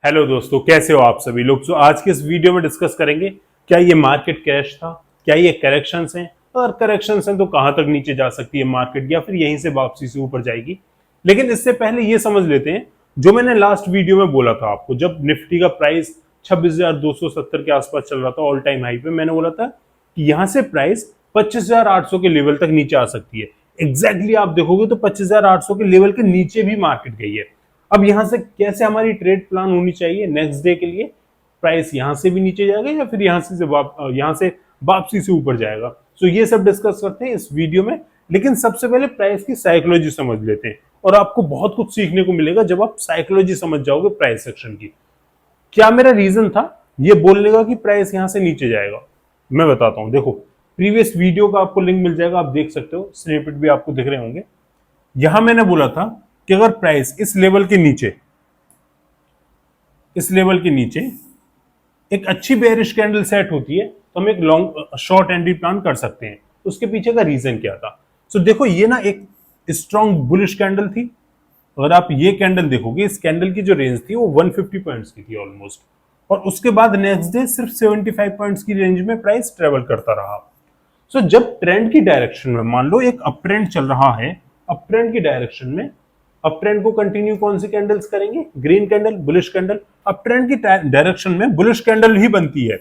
Hello दोस्तों, कैसे हो आप सभी लोग। आज के इस वीडियो में डिस्कस करेंगे क्या ये मार्केट क्रैश था, क्या ये करेक्शंस हैं, अगर करेक्शंस हैं तो कहां तक नीचे जा सकती है मार्केट, या फिर यहीं से वापसी से ऊपर जाएगी। लेकिन इससे पहले ये समझ लेते हैं जो मैंने लास्ट वीडियो में बोला था आपको, जब निफ्टी का प्राइस 26,270 के आसपास चल रहा था ऑल टाइम हाई पे, मैंने बोला था कि यहां से प्राइस 25,800 के लेवल तक नीचे आ सकती है। एग्जैक्टली आप देखोगे तो 25,800 के लेवल के नीचे भी मार्केट गई है। अब यहां से कैसे हमारी ट्रेड प्लान होनी चाहिए नेक्स्ट डे के लिए, प्राइस यहां से भी नीचे जाएगा या फिर यहां से वापसी से ऊपर जाएगा। तो ये सब डिस्कस करते हैं इस वीडियो में। लेकिन सबसे पहले प्राइस की साइकोलॉजी समझ लेते हैं, और आपको बहुत कुछ सीखने को मिलेगा जब आप साइकोलॉजी समझ जाओगे प्राइस सेक्शन की। क्या मेरा रीजन था ये बोलने का कि प्राइस यहां से नीचे जाएगा, मैं बताता हूं। देखो, प्रीवियस वीडियो का आपको लिंक मिल जाएगा, आप देख सकते हो, स्निपेट भी आपको दिख रहे होंगे। यहां मैंने बोला था कि अगर प्राइस इस लेवल के नीचे एक अच्छी बेयरिश कैंडल सेट होती है तो हम एक लॉन्ग शॉर्ट एंट्री प्लान कर सकते हैं। उसके पीछे का रीजन क्या था? सो देखो, ये ना एक स्ट्रॉन्ग बुलिश कैंडल थी। अगर आप ये कैंडल देखोगे, इस कैंडल की जो रेंज थी वो 150 पॉइंट्स की थी ऑलमोस्ट, और उसके बाद नेक्स्ट डे सिर्फ 75 पॉइंट्स की रेंज में प्राइस ट्रेवल करता रहा। सो जब ट्रेंड की डायरेक्शन में, मान लो एक अप ट्रेंड चल रहा है, अप ट्रेंड की डायरेक्शन में अप ट्रेंड को कंटिन्यू कौन सी कैंडल्स करेंगे? Green candle, bullish candle. Up trend की डायरेक्शन में बुलिश कैंडल ही बनती है,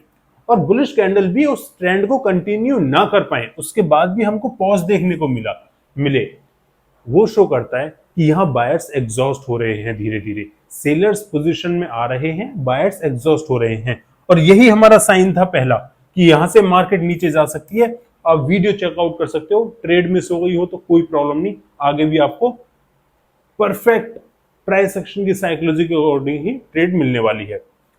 और बुलिश कैंडल भी उस ट्रेंड को कंटिन्यू ना कर पाए, उसके बाद भी हमको पॉज देखने को मिले, वो शो करता है कि यहां बायर्स एग्जॉस्ट हो रहे हैं, धीरे धीरे सेलर्स पोजीशन में आ रहे हैं, बायर्स एग्जॉस्ट हो रहे हैं। और यही हमारा साइन था पहला कि यहां से मार्केट नीचे जा सकती है। आप वीडियो चेकआउट कर सकते हो, ट्रेड मिस हो गई हो तो कोई प्रॉब्लम नहीं, आगे भी आपको परफेक्ट प्राइस एक्शन की साइकोलॉजी के अकॉर्डिंग ही ट्रेड मिलने वाली है,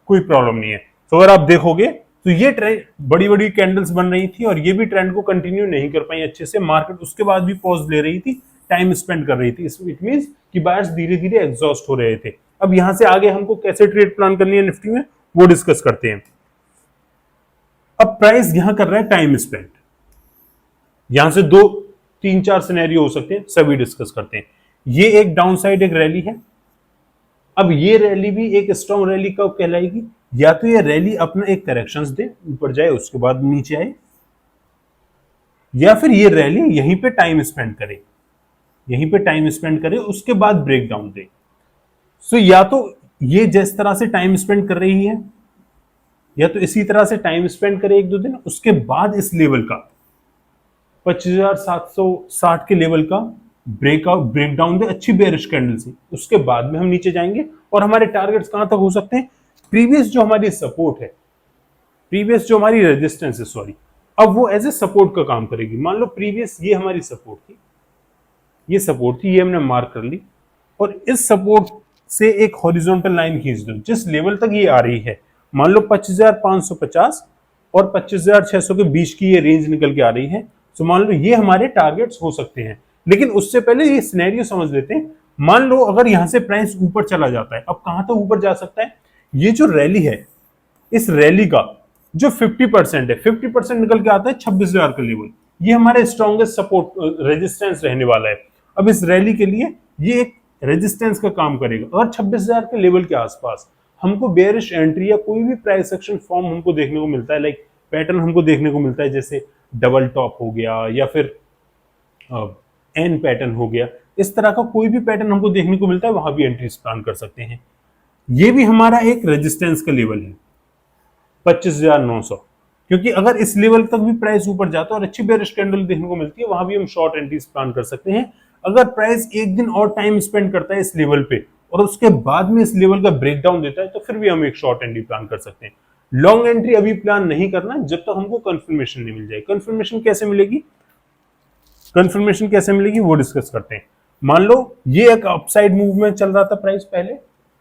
कोई प्रॉब्लम नहीं है। तो अगर आप देखोगे तो ये ट्रेंड बड़ी बड़ी कैंडल्स बन रही थी और ये भी ट्रेंड को कंटिन्यू नहीं कर पाई अच्छे से, मार्केट उसके बाद भी पॉज ले रही थी, टाइम स्पेंड कर रही थी। इट मींस कि बायर्स धीरे धीरे एग्जॉस्ट हो रहे थे। अब यहां से आगे हमको कैसे ट्रेड प्लान करनी है निफ्टी में, वो डिस्कस करते हैं। अब प्राइस यहां कर रहा है टाइम स्पेंड, यहां से 2 3 4 सिनेरियो हो सकते हैं, सभी डिस्कस करते हैं। ये एक डाउन साइड एक रैली है। अब ये रैली भी एक स्ट्रॉन्ग रैली कब कहलाएगी? या तो ये रैली अपना एक करेक्शंस दे, ऊपर जाए, उसके बाद नीचे आए, या फिर ये रैली यहीं पे टाइम स्पेंड करे, उसके बाद ब्रेक डाउन दे। सो या तो ये जिस तरह से टाइम स्पेंड कर रही है, या तो इसी तरह से टाइम स्पेंड करे 1-2 दिन, उसके बाद इस लेवल का 25,760 के लेवल का ब्रेकडाउन दे अच्छी बेयरिश कैंडल से, उसके बाद में हम नीचे जाएंगे। और हमारे टारगेट्स कहां तक हो सकते हैं? प्रीवियस जो हमारी सपोर्ट है, प्रीवियस जो हमारी रेजिस्टेंस है, सॉरी, अब वो एज ए सपोर्ट का काम करेगी। मान लो प्रीवियस ये हमारी सपोर्ट थी, ये हमने मार्क कर ली, और इस सपोर्ट से एक हॉरिजॉन्टल लाइन खींच दो जिस लेवल तक ये आ रही है। मान लो 25,550 और 25,600 के बीच की ये रेंज निकल के आ रही है। तो मान लो ये हमारे टारगेट्स हो सकते हैं। लेकिन उससे पहले ये सिनेरियो समझ लेते हैं। मान लो अगर यहां से प्राइस ऊपर चला जाता है, अब कहां तक ऊपर जा सकता है? ये जो रैली है, इस रैली का जो 50% है, 50% निकल के आता है 26,000 का लेवल, ये हमारे स्ट्रॉन्गेस्ट सपोर्ट रेजिस्टेंस रहने वाला है। अब इस रैली के लिए ये एक रेजिस्टेंस का काम करेगा। अगर 26,000 के लेवल के आसपास हमको बेयरिश एंट्री या कोई भी प्राइस एक्शन फॉर्म हमको देखने को मिलता है, लाइक पैटर्न हमको देखने को मिलता है, जैसे डबल टॉप हो गया या फिर एन पैटर्न हो गया, इस तरह का कोई भी पैटर्न हमको देखने को मिलता है, वहां भी एंट्रीज प्लान कर सकते हैं। ये भी हमारा एक रेजिस्टेंस का लेवल है 25,900, क्योंकि अगर इस लेवल तक भी प्राइस ऊपर जाता है और अच्छी बेयरिश कैंडल देखने को मिलती है, वहां भी हम शॉर्ट एंट्रीज प्लान कर सकते हैं। अगर प्राइस एक दिन और टाइम स्पेंड करता है इस लेवल पे और उसके बाद में इस लेवल का ब्रेकडाउन देता है, तो फिर भी हम एक शॉर्ट एंट्री प्लान कर सकते हैं। लॉन्ग एंट्री अभी प्लान नहीं करना जब तक हमको कंफर्मेशन नहीं मिल जाए। कंफर्मेशन कैसे मिलेगी वो डिस्कस करते हैं। मान लो ये एक अपसाइड मूव में चल रहा था प्राइस पहले,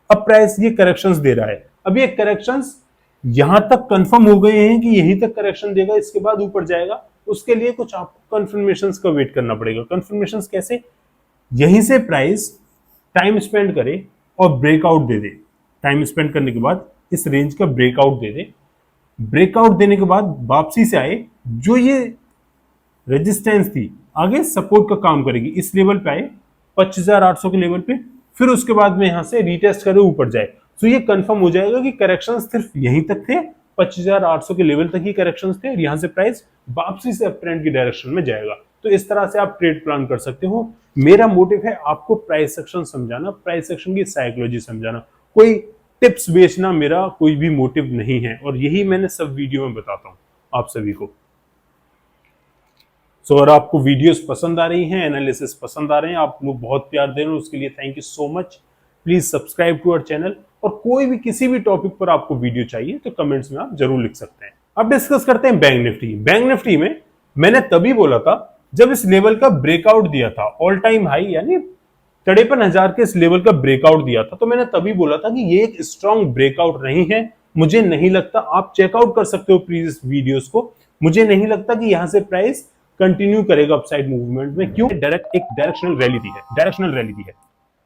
अब प्राइस ये करेक्शंस दे रहा है। अब ये करेक्शंस यहां तक कंफर्म हो गए हैं कि यहीं तक करेक्शन देगा, इसके बाद ऊपर जाएगा। उसके लिए कुछ आपको कंफर्मेशंस का वेट करना पड़ेगा। कंफर्मेशंस कैसे? यहीं से प्राइस टाइम स्पेंड करे और ब्रेकआउट दे दे, टाइम स्पेंड करने के बाद इस रेंज का ब्रेकआउट दे दे, ब्रेकआउट देने के बाद वापसी से आए, जो ये रेजिस्टेंस थी आगे सपोर्ट का काम करेगी, इस लेवल पे आए 25,800 के लेवल पे, फिर उसके बाद में यहां से रीटेस्ट करे ऊपर जाए। सो ये कंफर्म हो जाएगा कि करेक्शंस सिर्फ यहीं तक थे, 25,800 के लेवल तक ही करेक्शंस थे और यहां से प्राइस वापसी से अप ट्रेंड की डायरेक्शन में जाएगा। तो इस तरह से आप ट्रेड प्लान कर सकते हो। मेरा मोटिव है आपको प्राइस सेक्शन समझाना, प्राइस सेक्शन की साइकोलॉजी समझाना, कोई टिप्स बेचना मेरा कोई भी मोटिव नहीं है, और यही मैंने सब वीडियो में बताता हूं आप सभी को। अगर आपको वीडियोस पसंद आ रही हैं, एनालिसिस पसंद आ रहे हैं, आप लोग बहुत प्यार दे रहे हो, उसके लिए thank you so much. Please subscribe to our channel, और कोई भी किसी भी टॉपिक पर आपको वीडियो चाहिए तो कमेंट्स में आप जरूर लिख सकते हैं। अब डिस्कस करते हैं बैंक निफ्टी। बैंक निफ्टी में मैंने तभी बोला था जब इस लेवल का ब्रेकआउट दिया था, ऑल टाइम हाई यानी 53,000 के इस लेवल का ब्रेकआउट दिया था, तो मैंने तभी बोला था कि ये एक स्ट्रॉन्ग ब्रेकआउट नहीं है। मुझे नहीं लगता, आप चेकआउट कर सकते हो प्रीवियस वीडियोस को, मुझे नहीं लगता कि यहां से प्राइस कंटिन्यू करेगा अपसाइड मूवमेंट में। क्यों? डायरेक्ट एक डायरेक्शनल रैली दी है, डायरेक्शनल रैली दी है,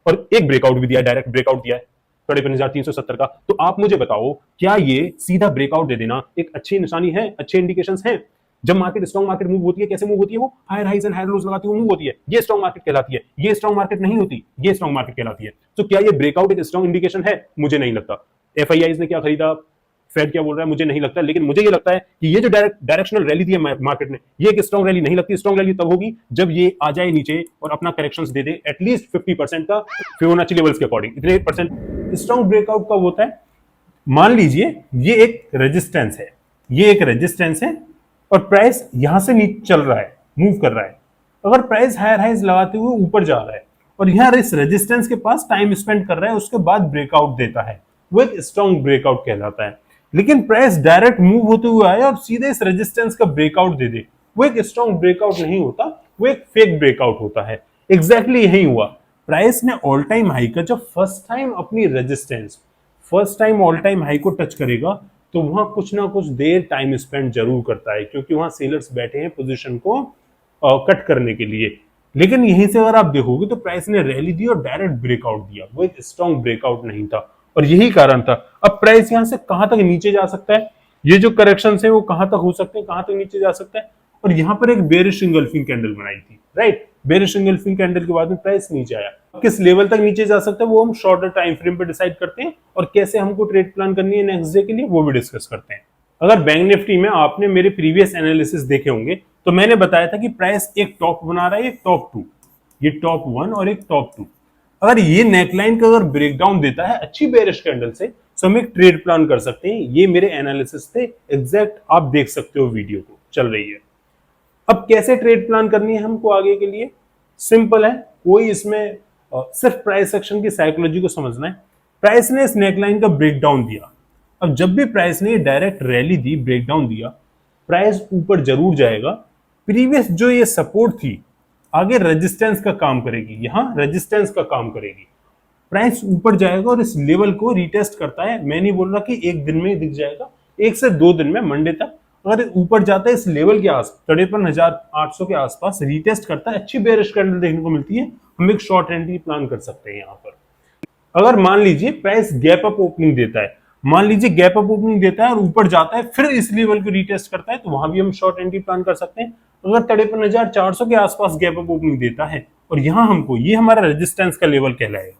और एक ब्रेकआउट भी दिया है, डायरेक्ट ब्रेकआउट दिया है 53,370 का। तो आप मुझे बताओ, क्या ये सीधा ब्रेकआउट दे देना एक अच्छी निशानी है, अच्छे इंडिकेशंस हैं? जब मार्केट स्ट्रॉन्ग मार्केट मूव होती है, कैसे मूव होती है? वो higher highs and higher lows लगाती हुई मूव होती है, ये स्ट्रॉन्ग मार्केट कहलाती है। ये स्ट्रॉन्ग मार्केट नहीं होती, ये स्ट्रॉन्ग मार्केट कहलाती है। तो क्या ये ब्रेकआउट एक स्ट्रॉन्ग इंडिकेशन है? मुझे नहीं लगता। एफआईआई ने क्या खरीदा, फेड क्या बोल रहा है, मुझे नहीं लगता। लेकिन मुझे ये लगता है कि ये जो डायरेक्शनल रैली दी है मार्केट ने, ये एक स्ट्रॉन्ग रैली नहीं लगती। स्ट्रॉन्ग रैली तब होगी जब ये आ जाए नीचे और अपना करेक्शंस दे दे एटलीस्ट 50% का फिबोनाची लेवल्स के अकॉर्डिंग। इतने परसेंट स्ट्रॉन्ग ब्रेकआउट कब होता है? मान लीजिए ये एक रेजिस्टेंस है, ये एक रेजिस्टेंस है और प्राइस यहां से नीचे चल रहा है, मूव कर रहा है। अगर प्राइस हायर हाइज लगाते हुए ऊपर जा रहा है और यहां इस रेजिस्टेंस के पास टाइम स्पेंड कर रहा है, उसके बाद ब्रेकआउट देता है, वो एक स्ट्रॉन्ग ब्रेकआउट कहलाता है। लेकिन प्राइस डायरेक्ट मूव होते हुए आए और सीधे इस रेजिस्टेंस का ब्रेकआउट दे दे, वो एक स्ट्रॉन्ग ब्रेकआउट नहीं होता, वो एक फेक ब्रेकआउट होता है। एग्जैक्टली यही हुआ। प्राइस ने ऑल टाइम हाई का जब फर्स्ट टाइम अपनी resistance, first time all time high को टच करेगा, तो वहां कुछ ना कुछ देर टाइम स्पेंड जरूर करता है, क्योंकि वहां सेलर्स बैठे हैं पोजीशन को कट करने के लिए। लेकिन यहीं से अगर आप देखोगे तो प्राइस ने रैली दी और डायरेक्ट ब्रेकआउट दिया, वो एक स्ट्रॉन्ग ब्रेकआउट नहीं था, और यही कारण था। अब प्राइस यहां से कहां तक नीचे जा सकता है, ये जो करेक्शन है वो कहां तक हो सकते हैं, कहां तक नीचे जा सकता है। और यहां पर एक बेरिश इंगल्फिंग कैंडल बनाई थी, राइट? बेरिश इंगल्फिंग कैंडल के बाद में प्राइस नीचे आया। किस लेवल तक नीचे जा सकता है वो हम शॉर्टर टाइम फ्रेम पे डिसाइड करते हैं, और कैसे हमको ट्रेड प्लान करनी है नेक्स्ट डे के लिए वो भी डिस्कस करते हैं। अगर बैंक निफ्टी में आपने मेरे प्रीवियस एनालिसिस देखे होंगे तो मैंने बताया था कि प्राइस एक टॉप बना रहा है, एक टॉप टू, ये टॉप वन और एक टॉप टू। अगर ये नेकलाइन का अगर ब्रेकडाउन देता है अच्छी बेरिश कैंडल से, तो हम एक ट्रेड प्लान कर सकते हैं। ये मेरे एनालिसिस थे, एग्जैक्ट आप देख सकते हो, वीडियो को चल रही है। अब कैसे ट्रेड प्लान करनी है हमको आगे के लिए? सिंपल है, कोई इसमें सिर्फ प्राइस सेक्शन की साइकोलॉजी को समझना है। प्राइस ने इस नेकलाइन का ब्रेकडाउन दिया, अब जब भी प्राइस ने डायरेक्ट रैली दी, ब्रेकडाउन दिया, प्राइस ऊपर जरूर जाएगा। प्रीवियस जो ये सपोर्ट थी आगे रेजिस्टेंस का काम करेगी, यहां रेजिस्टेंस का काम करेगी। प्राइस ऊपर जाएगा और इस लेवल को रीटेस्ट करता है। मैं नहीं बोल रहा कि एक दिन में ही दिख जाएगा, 1 से 2 दिन में, मंडे तक अगर ऊपर जाता है इस लेवल के आसपास, 53,800 के आसपास रीटेस्ट करता है, अच्छी बेरिश कैंडल देखने को मिलती है, हम एक शॉर्ट एंट्री प्लान कर सकते हैं यहां पर। अगर मान लीजिए प्राइस गैप अप ओपनिंग देता है, मान लीजिए गैप अप ओपनिंग देता है और ऊपर जाता है, फिर इस लेवल को रीटेस्ट करता है, तो वहां भी हम शॉर्ट एंट्री प्लान कर सकते हैं। अगर 53,400 के आसपास गैप अप ओपनिंग देता है और यहां हमको, ये हमारा रेजिस्टेंस का लेवल कहलाएगा,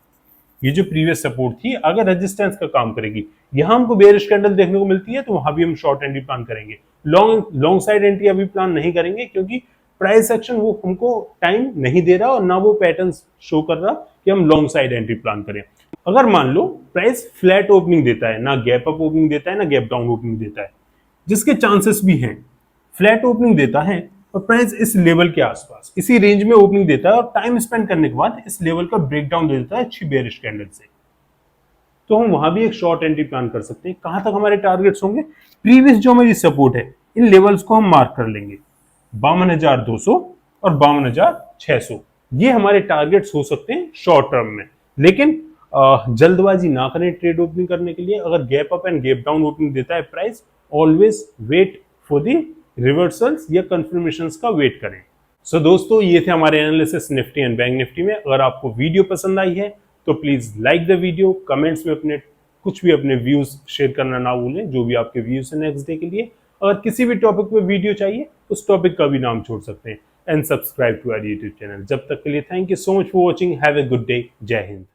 ये जो प्रीवियस सपोर्ट थी अगर रेजिस्टेंस का काम करेगी, यहां हमको बेरिश कैंडल देखने को मिलती है, तो वहां भी हम शॉर्ट एंट्री प्लान करेंगे। लॉन्ग साइड एंट्री अभी प्लान नहीं करेंगे, क्योंकि प्राइस एक्शन वो हमको टाइम नहीं दे रहा और ना वो पैटर्न शो कर रहा कि हम लॉन्ग साइड एंट्री प्लान करें। अगर मान लो प्राइस फ्लैट ओपनिंग देता है, ना गैप अप ओपनिंग देता है ना गैप डाउन ओपनिंग देता है, जिसके चांसेस भी हैं, फ्लैट ओपनिंग देता है और प्राइस इस लेवल के आसपास इसी रेंज में ओपनिंग देता है और टाइम स्पेंड करने के बाद इस लेवल का ब्रेकडाउन दे देता है अच्छी बेरिश कैंडल से, तो हम वहां भी एक शॉर्ट एंट्री प्लान कर सकते हैं। कहां तक हमारे टारगेट्स होंगे? प्रीवियस जो हमारी सपोर्ट है, इन लेवल्स को हम मार्क कर लेंगे, 52,200 और 52,600, ये हमारे टारगेट्स हो सकते हैं शॉर्ट टर्म में। लेकिन जल्दबाजी ना करें ट्रेड ओपनिंग करने के लिए। अगर gap up and gap down opening देता है price, always wait for the reversals या कंफर्मेशंस का वेट करें। सो दोस्तों, ये थे हमारे analysis Nifty and bank Nifty में। अगर आपको वीडियो पसंद आई है तो please like the video, comments में अपने कुछ भी अपने व्यूज शेयर करना ना भूलें, जो भी आपके व्यूज है नेक्स्ट डे के लिए। अगर किसी भी टॉपिक पे वीडियो चाहिए उस टॉपिक का भी नाम छोड़ सकते हैं, and subscribe to our YouTube channel. जब तक के लिए thank you so much for watching, have a good day, जय हिंद।